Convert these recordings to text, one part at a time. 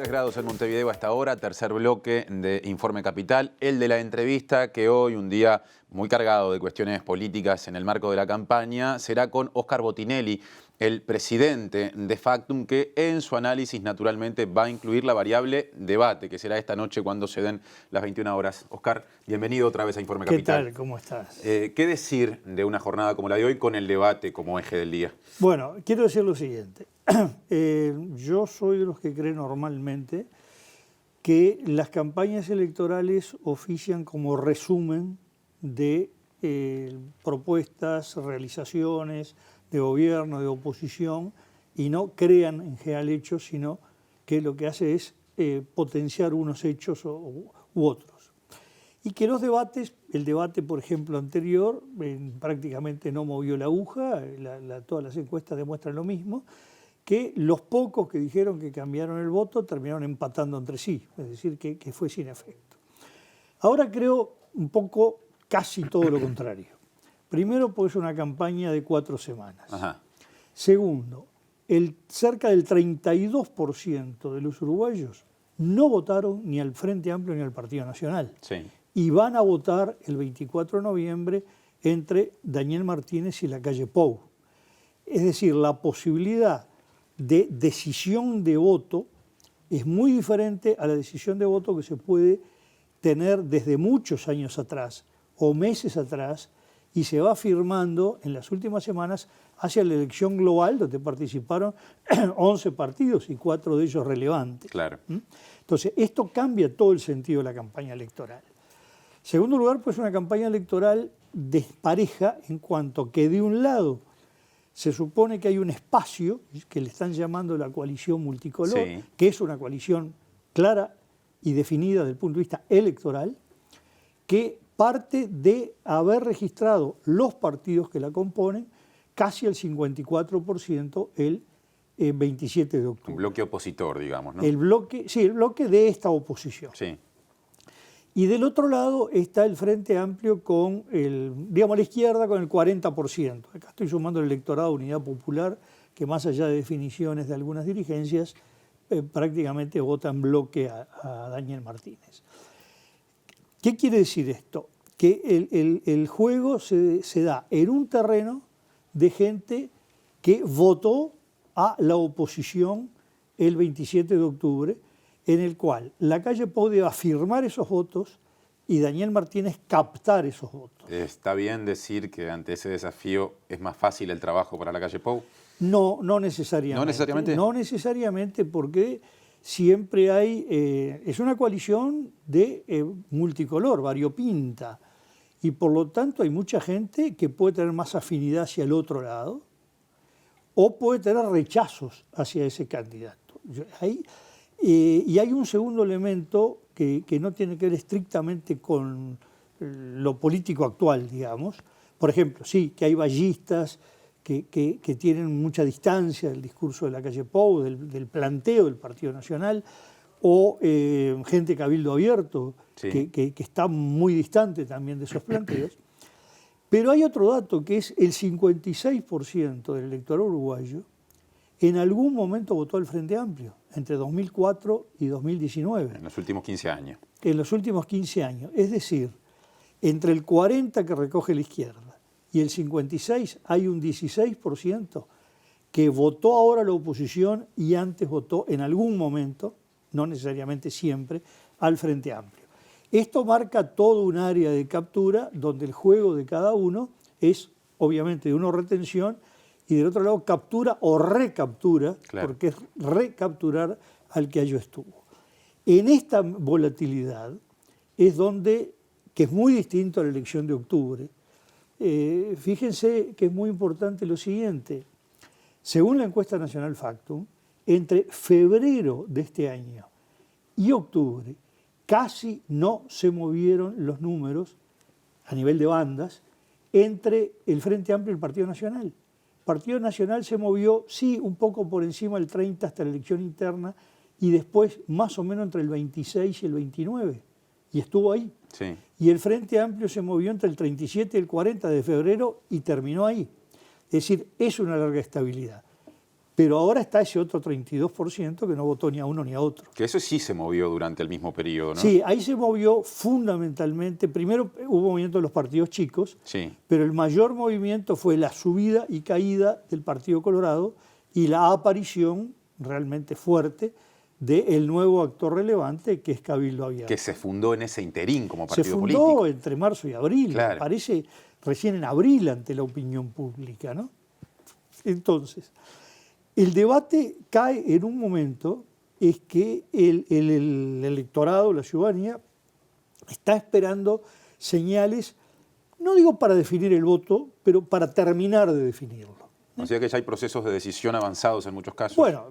3 grados en Montevideo a esta hora, tercer bloque de Informe Capital, el de la entrevista que hoy, un día muy cargado de cuestiones políticas en el marco de la campaña, será con Óscar Botinelli, el presidente de Factum, que en su análisis naturalmente va a incluir la variable debate, que será esta noche cuando se den las 21 horas. Óscar, bienvenido otra vez a Informe Capital. ¿Qué tal? ¿Cómo estás? ¿Qué decir de una jornada como la de hoy con el debate como eje del día? Bueno, quiero decir lo siguiente. Yo soy de los que creen normalmente que las campañas electorales ofician como resumen de propuestas, realizaciones de gobierno, de oposición, y no crean en general hechos, sino que lo que hace es potenciar unos hechos u otros. Y que los debates, el debate, por ejemplo, anterior, prácticamente no movió la aguja, todas las encuestas demuestran lo mismo, que los pocos que dijeron que cambiaron el voto terminaron empatando entre sí, es decir, que fue sin efecto. Ahora creo un poco casi todo lo contrario. Primero, pues una campaña de 4 semanas. Ajá. Segundo, cerca del 32% de los uruguayos no votaron ni al Frente Amplio ni al Partido Nacional. Sí. Y van a votar el 24 de noviembre entre Daniel Martínez y Lacalle Pou. Es decir, la posibilidad de decisión de voto es muy diferente a la decisión de voto que se puede tener desde muchos años atrás o meses atrás, y se va firmando en las últimas semanas hacia la elección global, donde participaron 11 partidos y 4 de ellos relevantes. Claro. Entonces, esto cambia todo el sentido de la campaña electoral. Segundo lugar, pues una campaña electoral despareja en cuanto que de un lado se supone que hay un espacio que le están llamando la coalición multicolor, sí, que es una coalición clara y definida desde el punto de vista electoral, que parte de haber registrado los partidos que la componen casi el 54% el 27 de octubre. Un bloque opositor, digamos, ¿no? El bloque de esta oposición. Sí. Y del otro lado está el Frente Amplio con la izquierda con el 40%. Acá estoy sumando el electorado de Unidad Popular, que más allá de definiciones de algunas dirigencias, prácticamente vota en bloque a Daniel Martínez. ¿Qué quiere decir esto? Que el juego se da en un terreno de gente que votó a la oposición el 27 de octubre, en el cual Lacalle Pou debe afirmar esos votos y Daniel Martínez captar esos votos. ¿Está bien decir que ante ese desafío es más fácil el trabajo para Lacalle Pou? No, no necesariamente. ¿No necesariamente? No necesariamente, porque siempre hay... es una coalición de multicolor, variopinta, y por lo tanto hay mucha gente que puede tener más afinidad hacia el otro lado o puede tener rechazos hacia ese candidato. Y hay un segundo elemento que no tiene que ver estrictamente con lo político actual, digamos. Por ejemplo, sí, que hay vallistas que tienen mucha distancia del discurso de Lacalle Pou, del planteo del Partido Nacional, o gente cabildo abierto, sí, que está muy distante también de esos planteos. Pero hay otro dato, que es el 56% del electorado uruguayo en algún momento votó al Frente Amplio, entre 2004 y 2019. En los últimos 15 años. En los últimos 15 años. Es decir, entre el 40% que recoge la izquierda y el 56% hay un 16% que votó ahora la oposición y antes votó en algún momento, no necesariamente siempre, al Frente Amplio. Esto marca todo un área de captura donde el juego de cada uno es, obviamente, de una retención y del otro lado captura o recaptura, claro, porque es recapturar al que allí estuvo. En esta volatilidad es donde, que es muy distinto a la elección de octubre, fíjense que es muy importante lo siguiente. Según la encuesta nacional Factum, entre febrero de este año y octubre casi no se movieron los números a nivel de bandas entre el Frente Amplio y el Partido Nacional. El Partido Nacional se movió, sí, un poco por encima del 30 hasta la elección interna y después más o menos entre el 26 y el 29. Y estuvo ahí. Sí. Y el Frente Amplio se movió entre el 37 y el 40 de febrero y terminó ahí. Es decir, es una larga estabilidad. Pero ahora está ese otro 32% que no votó ni a uno ni a otro. Que eso sí se movió durante el mismo periodo, ¿no? Sí, ahí se movió fundamentalmente. Primero hubo movimiento de los partidos chicos, Sí. pero el mayor movimiento fue la subida y caída del Partido Colorado y la aparición realmente fuerte del nuevo actor relevante que es Cabildo Abierto. Que se fundó en ese interín como Se partido fundó político. entre marzo y abril, Claro. me parece recién en abril ante la opinión pública, ¿no? Entonces, el debate cae en un momento es que el electorado, la ciudadanía, está esperando señales, no digo para definir el voto, pero para terminar de definirlo. O sea que ya hay procesos de decisión avanzados en muchos casos. Bueno,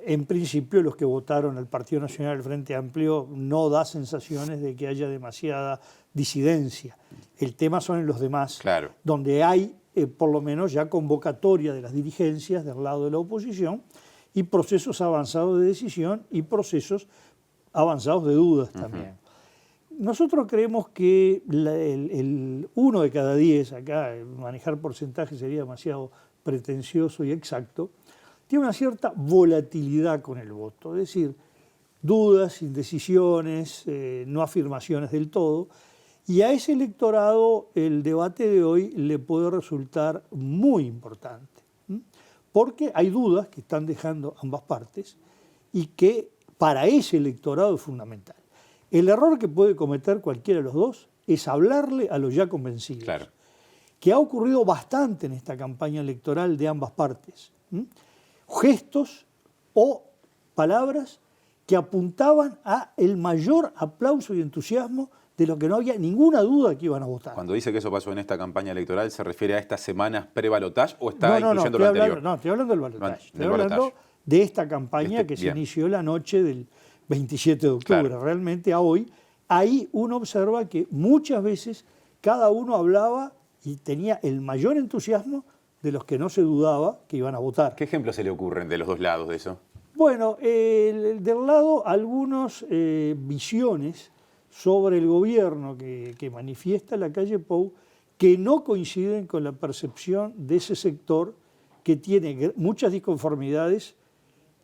en principio los que votaron al Partido Nacional del Frente Amplio no da sensaciones de que haya demasiada disidencia. El tema son en los demás, Claro. donde hay por lo menos ya convocatoria de las dirigencias del lado de la oposición y procesos avanzados de decisión y procesos avanzados de dudas también. Nosotros creemos que el 1 de cada 10, acá manejar porcentajes sería demasiado pretencioso y exacto, tiene una cierta volatilidad con el voto, es decir, dudas, indecisiones, no afirmaciones del todo, y a ese electorado el debate de hoy le puede resultar muy importante, porque hay dudas que están dejando ambas partes y que para ese electorado es fundamental. El error que puede cometer cualquiera de los dos es hablarle a los ya convencidos, Claro. que ha ocurrido bastante en esta campaña electoral de ambas partes. Gestos o palabras que apuntaban a el mayor aplauso y entusiasmo de lo que no había ninguna duda que iban a votar. Cuando dice que eso pasó en esta campaña electoral, ¿se refiere a estas semanas pre-balotaje o está incluyendo lo anterior? No, estoy hablando del balotaje. Estoy Del hablando balotaje. de esta campaña que bien. se inició la noche del 27 de octubre. Claro. Realmente a hoy, ahí uno observa que muchas veces cada uno hablaba y tenía el mayor entusiasmo de los que no se dudaba que iban a votar. ¿Qué ejemplos se le ocurren de los dos lados de eso? Bueno, del lado algunas visiones sobre el gobierno que manifiesta la calle Pou que no coinciden con la percepción de ese sector que tiene muchas disconformidades,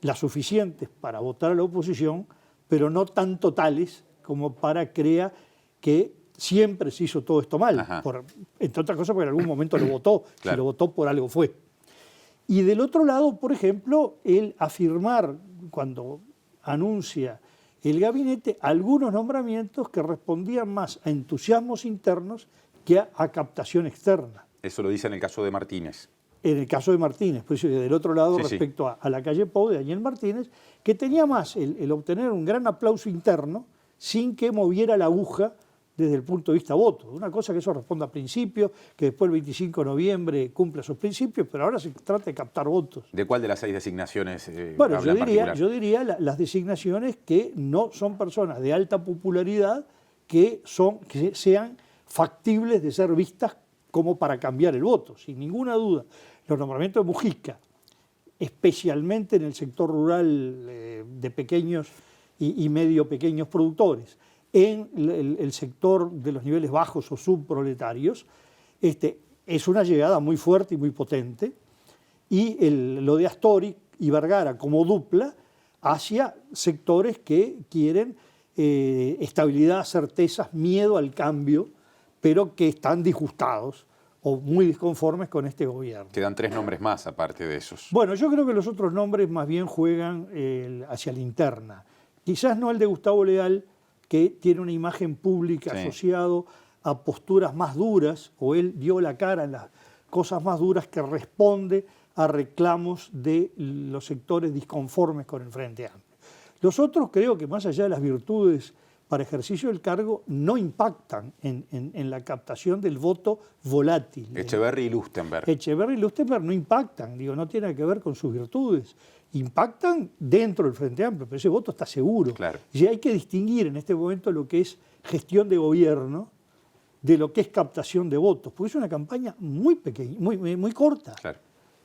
las suficientes para votar a la oposición, pero no tan totales como para creer que siempre se hizo todo esto mal, entre otras cosas porque en algún momento lo votó, Claro. si lo votó por algo fue. Y del otro lado, por ejemplo, el afirmar cuando anuncia el gabinete algunos nombramientos que respondían más a entusiasmos internos que a captación externa. Eso lo dice en el caso de Martínez. En el caso de Martínez, pues del otro lado, Sí, respecto a la calle Pou de Daniel Martínez, que tenía más el obtener un gran aplauso interno sin que moviera la aguja desde el punto de vista voto. Una cosa que eso responde a principios, que después el 25 de noviembre cumple sus principios, pero ahora se trata de captar votos. ¿De cuál de las 6 designaciones Bueno, habla en particular? yo diría las designaciones que no son personas de alta popularidad que sean factibles de ser vistas como para cambiar el voto, sin ninguna duda. Los nombramientos de Mujica, especialmente en el sector rural de pequeños y medio pequeños productores, en el sector de los niveles bajos o subproletarios, es una llegada muy fuerte y muy potente, y lo de Astori y Vergara como dupla hacia sectores que quieren estabilidad, certezas, miedo al cambio, pero que están disgustados o muy disconformes con este gobierno. Quedan 3 nombres más aparte de esos. Bueno, yo creo que los otros nombres más bien juegan hacia la interna. Quizás no el de Gustavo Leal, que tiene una imagen pública asociado a posturas más duras, o él dio la cara en las cosas más duras que responde a reclamos de los sectores disconformes con el Frente Amplio. Los otros creo que más allá de las virtudes para ejercicio del cargo no impactan en la captación del voto volátil. Echeverri y Lustenberg. Echeverri y Lustenberg no impactan, no tiene que ver con sus virtudes. Impactan dentro del Frente Amplio, pero ese voto está seguro. Claro. Y hay que distinguir en este momento lo que es gestión de gobierno de lo que es captación de votos, porque es una campaña muy pequeña, muy corta. Claro.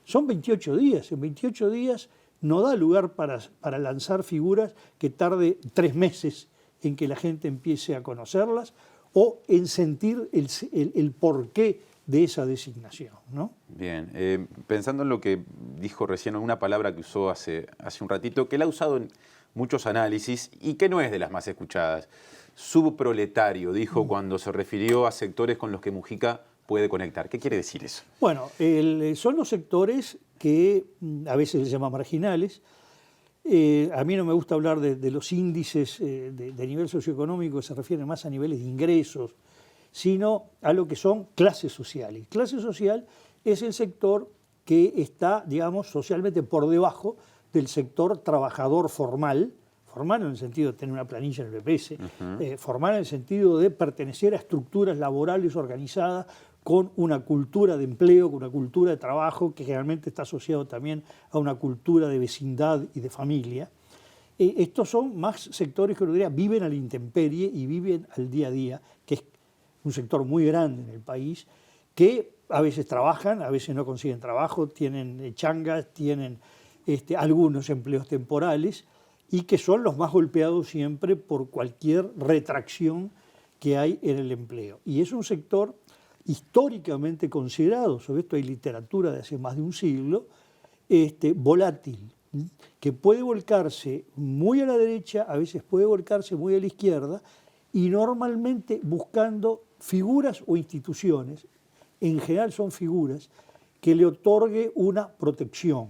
Son 28 días, en 28 días no da lugar para lanzar figuras que tarde 3 meses en que la gente empiece a conocerlas o en sentir el porqué de esa designación, ¿no? Bien, pensando en lo que dijo recién, una palabra que usó hace un ratito, que él ha usado en muchos análisis y que no es de las más escuchadas. Subproletario, dijo cuando se refirió a sectores con los que Mujica puede conectar. ¿Qué quiere decir eso? Bueno, son los sectores que a veces se llaman marginales. A mí no me gusta hablar de los índices de nivel socioeconómico, que se refieren más a niveles de ingresos, sino a lo que son clases sociales. Clase social es el sector que está, digamos, socialmente por debajo del sector trabajador formal en el sentido de tener una planilla en el BPS, formal en el sentido de pertenecer a estructuras laborales organizadas con una cultura de empleo, con una cultura de trabajo que generalmente está asociado también a una cultura de vecindad y de familia. Estos son más sectores que uno diría viven a la intemperie y viven al día a día, que es un sector muy grande en el país, que a veces trabajan, a veces no consiguen trabajo, tienen changas, tienen algunos empleos temporales y que son los más golpeados siempre por cualquier retracción que hay en el empleo. Y es un sector históricamente considerado, sobre esto hay literatura de hace más de un siglo, volátil, que puede volcarse muy a la derecha, a veces puede volcarse muy a la izquierda, y normalmente buscando figuras o instituciones, en general son figuras, que le otorgue una protección.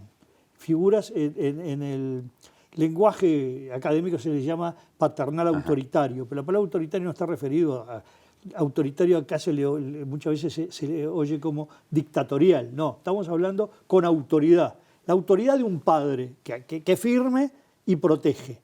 Figuras en el lenguaje académico se les llama paternal autoritario, pero la palabra autoritario no está referido a... Autoritario acá muchas veces se le oye como dictatorial. No, estamos hablando con autoridad. La autoridad de un padre que firme y protege.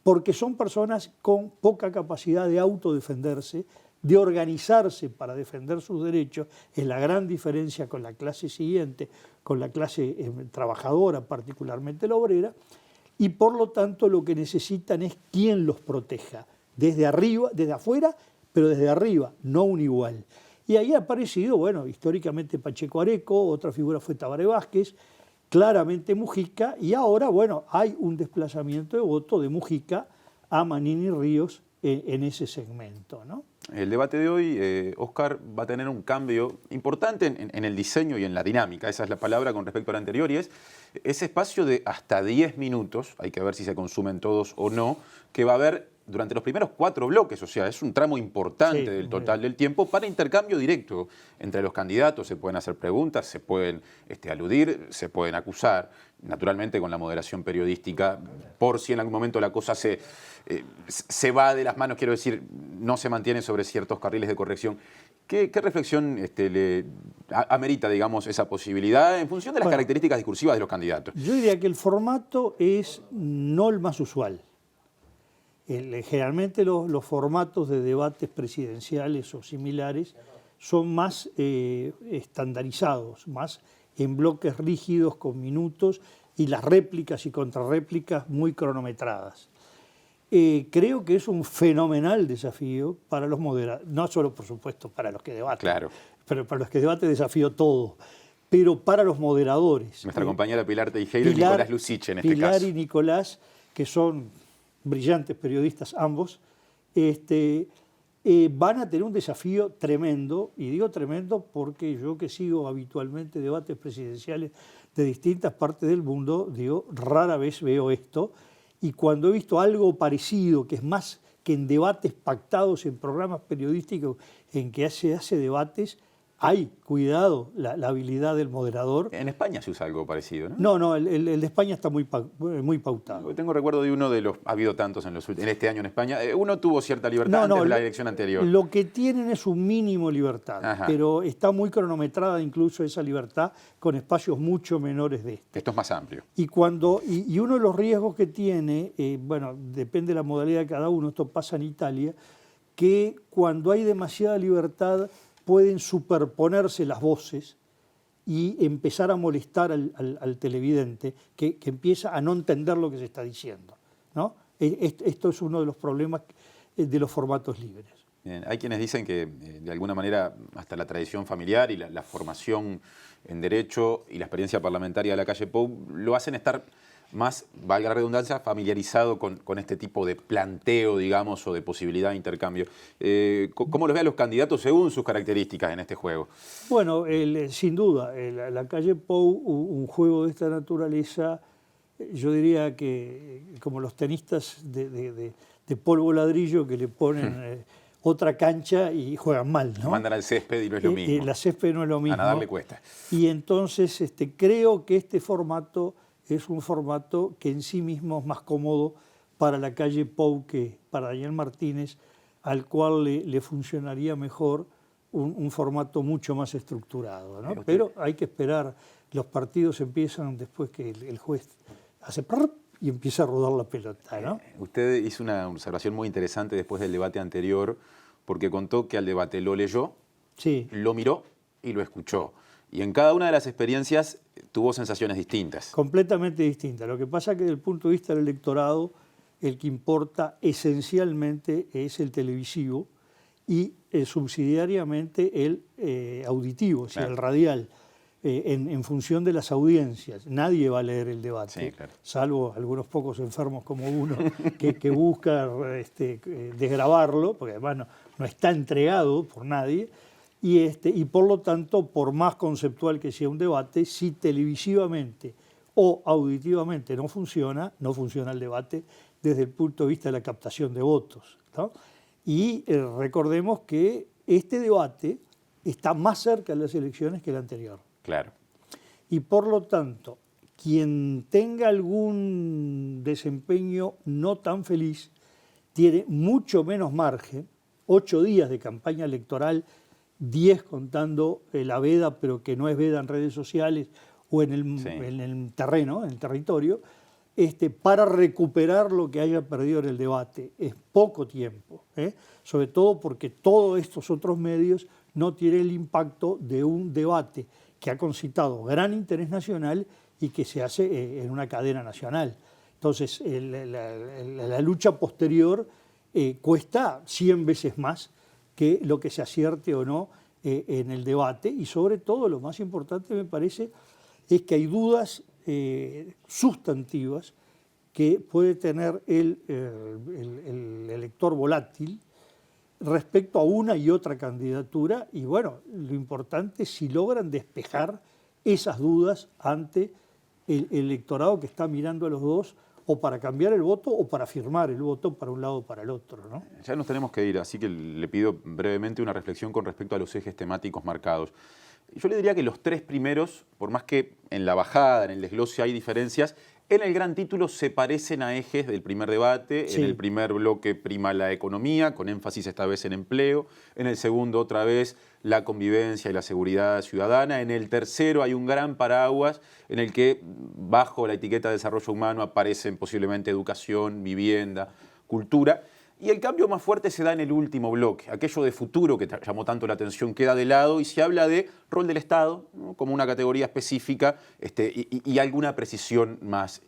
Porque son personas con poca capacidad de autodefenderse, de organizarse para defender sus derechos. Es la gran diferencia con la clase siguiente, con la clase trabajadora, particularmente la obrera. Y por lo tanto lo que necesitan es quien los proteja. Desde arriba, desde afuera, pero desde arriba, no un igual. Y ahí ha aparecido, bueno, históricamente Pacheco Areco, otra figura fue Tabaré Vázquez, claramente Mujica, y ahora, bueno, hay un desplazamiento de voto de Mujica a Manini Ríos en ese segmento, ¿no? El debate de hoy, Óscar, va a tener un cambio importante en el diseño y en la dinámica, esa es la palabra con respecto al anterior, y es ese espacio de hasta 10 minutos, hay que ver si se consumen todos o no, que va a haber durante los primeros 4 bloques, o sea, es un tramo importante del total del tiempo para intercambio directo entre los candidatos. Se pueden hacer preguntas, se pueden aludir, se pueden acusar, naturalmente con la moderación periodística, por si en algún momento la cosa se va de las manos, quiero decir, no se mantiene sobre ciertos carriles de corrección. ¿Qué reflexión le amerita, digamos, esa posibilidad en función de las características discursivas de los candidatos? Yo diría que el formato es no el más usual. Generalmente los formatos de debates presidenciales o similares son más estandarizados, más en bloques rígidos con minutos y las réplicas y contrarréplicas muy cronometradas. Creo que es un fenomenal desafío para los moderados, no solo por supuesto para los que debaten, claro, pero para los que debaten desafío todo, pero para los moderadores. Nuestra compañera Pilar Teijeiro y Nicolás Lucich en este caso. Pilar y Nicolás, que son brillantes periodistas ambos, van a tener un desafío tremendo, y digo tremendo porque yo que sigo habitualmente debates presidenciales de distintas partes del mundo, digo, rara vez veo esto, y cuando he visto algo parecido, que es más que en debates pactados en programas periodísticos en que se hace debates, hay, cuidado, la habilidad del moderador. En España se usa algo parecido, ¿no? No, el de España está muy pautado. Tengo recuerdo de uno de los, ha habido tantos en este año en España, uno tuvo cierta libertad antes de la elección anterior. Lo que tienen es un mínimo libertad, pero está muy cronometrada incluso esa libertad con espacios mucho menores de este. Esto es más amplio. Y uno de los riesgos que tiene, bueno, depende de la modalidad de cada uno, esto pasa en Italia, que cuando hay demasiada libertad pueden superponerse las voces y empezar a molestar al televidente que empieza a no entender lo que se está diciendo, ¿no? Esto es uno de los problemas de los formatos libres. Bien, hay quienes dicen que de alguna manera hasta la tradición familiar y la formación en Derecho y la experiencia parlamentaria de la calle Pou lo hacen estar más, valga la redundancia, familiarizado con este tipo de planteo, digamos, o de posibilidad de intercambio. ¿Cómo los ve a los candidatos según sus características en este juego? Bueno, sin duda, la calle Pou, un juego de esta naturaleza, yo diría que como los tenistas de polvo ladrillo que le ponen otra cancha y juegan mal, ¿no? Mandan al césped y no es lo mismo. La césped no es lo mismo. A nadar le cuesta. Y entonces creo que este formato es un formato que en sí mismo es más cómodo para la calle Pou que para Daniel Martínez, al cual le funcionaría mejor un formato mucho más estructurado, ¿no? Pero hay que esperar, los partidos empiezan después que el juez hace prrr y empieza a rodar la pelota, ¿no? Usted hizo una observación muy interesante después del debate anterior, porque contó que al debate lo leyó, sí, lo miró y lo escuchó. Y en cada una de las experiencias tuvo sensaciones distintas. Completamente distintas. Lo que pasa es que desde el punto de vista del electorado, el que importa esencialmente es el televisivo y subsidiariamente el auditivo, o sea, claro, el radial, en función de las audiencias. Nadie va a leer el debate, sí, claro, salvo algunos pocos enfermos como uno que busca desgrabarlo, porque además no está entregado por nadie. Y por lo tanto, por más conceptual que sea un debate, si televisivamente o auditivamente no funciona el debate desde el punto de vista de la captación de votos, ¿no? Y recordemos que este debate está más cerca de las elecciones que el anterior. claro. Y por lo tanto, quien tenga algún desempeño no tan feliz tiene mucho menos margen, 8 días de campaña electoral, 10 contando la veda, pero que no es veda en redes sociales o en el terreno, en el territorio, para recuperar lo que haya perdido en el debate. Es poco tiempo, sobre todo porque todos estos otros medios no tienen el impacto de un debate que ha concitado gran interés nacional y que se hace en una cadena nacional. Entonces, la lucha posterior cuesta 100 veces más que lo que se acierte o no en el debate, y sobre todo lo más importante me parece es que hay dudas sustantivas que puede tener el elector volátil respecto a una y otra candidatura, y bueno, lo importante es si logran despejar esas dudas ante el electorado que está mirando a los dos, o para cambiar el voto o para firmar el voto para un lado o para el otro, ¿no? Ya nos tenemos que ir, así que le pido brevemente una reflexión con respecto a los ejes temáticos marcados. Yo le diría que los 3 primeros, por más que en la bajada, en el desglose hay diferencias, en el gran título se parecen a ejes del primer debate. Sí. En el primer bloque prima la economía, con énfasis esta vez en empleo. En el segundo, otra vez, la convivencia y la seguridad ciudadana. En el tercero hay un gran paraguas en el que, bajo la etiqueta de desarrollo humano, aparecen posiblemente educación, vivienda, cultura. Y el cambio más fuerte se da en el último bloque. Aquello de futuro que llamó tanto la atención queda de lado y se habla de rol del Estado, ¿no?, como una categoría específica y alguna precisión más.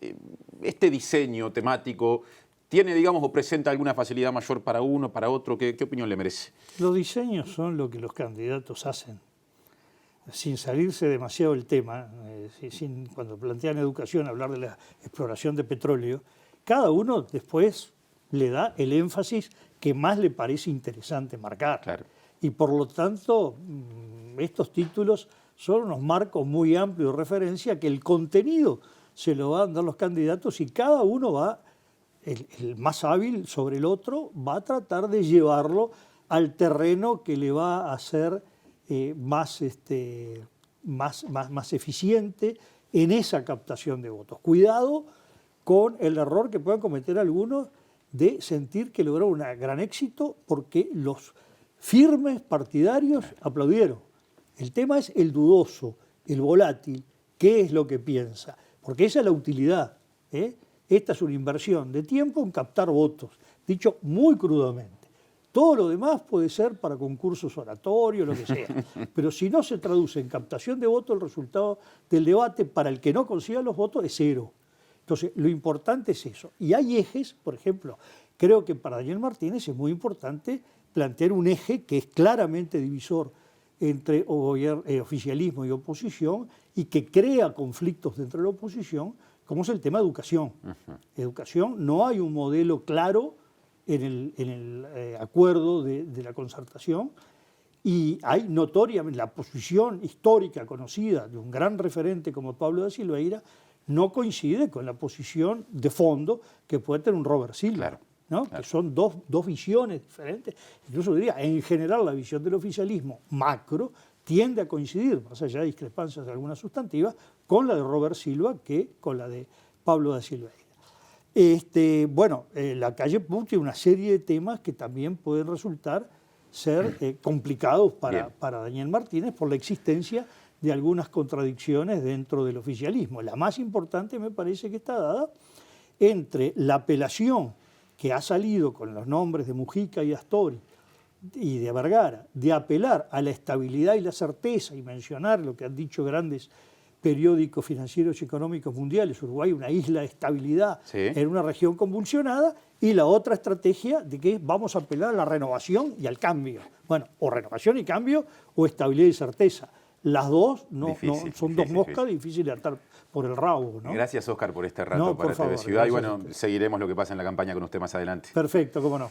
Este diseño temático tiene, digamos, o presenta alguna facilidad mayor para uno, para otro. ¿Qué opinión le merece? Los diseños son lo que los candidatos hacen, sin salirse demasiado del tema. Cuando plantean educación, hablar de la exploración de petróleo, cada uno después le da el énfasis que más le parece interesante marcar. Claro. Y por lo tanto, estos títulos son unos marcos muy amplios de referencia que el contenido se lo van a dar los candidatos y cada uno va, el más hábil sobre el otro, va a tratar de llevarlo al terreno que le va a hacer más eficiente en esa captación de votos. Cuidado con el error que puedan cometer algunos de sentir que logró un gran éxito porque los firmes partidarios aplaudieron. El tema es el dudoso, el volátil, qué es lo que piensa, porque esa es la utilidad. Esta es una inversión de tiempo en captar votos, dicho muy crudamente. Todo lo demás puede ser para concursos oratorios, lo que sea, pero si no se traduce en captación de votos, el resultado del debate para el que no consiga los votos es 0. Entonces, lo importante es eso. Y hay ejes, por ejemplo, creo que para Daniel Martínez es muy importante plantear un eje que es claramente divisor entre oficialismo y oposición y que crea conflictos dentro de la oposición, como es el tema de educación. Educación, no hay un modelo claro en el acuerdo de la concertación, y hay notoriamente la posición histórica conocida de un gran referente como Pablo da Silveira no coincide con la posición de fondo que puede tener un Robert Silva, Claro, ¿no? claro. Que son dos visiones diferentes. Incluso diría, en general la visión del oficialismo macro tiende a coincidir, más allá de discrepancias de algunas sustantivas, con la de Robert Silva que con la de Pablo da Silveira. La calle Pou tiene una serie de temas que también pueden resultar ser complicados para Daniel Martínez por la existencia de algunas contradicciones dentro del oficialismo. La más importante me parece que está dada entre la apelación que ha salido con los nombres de Mujica y Astori y de Vergara, de apelar a la estabilidad y la certeza y mencionar lo que han dicho grandes periódicos financieros y económicos mundiales, Uruguay una isla de estabilidad en una región convulsionada, y la otra estrategia de que vamos a apelar a la renovación y al cambio. Bueno, o renovación y cambio o estabilidad y certeza. Las dos son dos moscas difíciles de atar por el rabo, ¿no? Gracias, Óscar, por este rato para TV Ciudad. Y bueno, seguiremos lo que pasa en la campaña con usted más adelante. Perfecto, cómo no.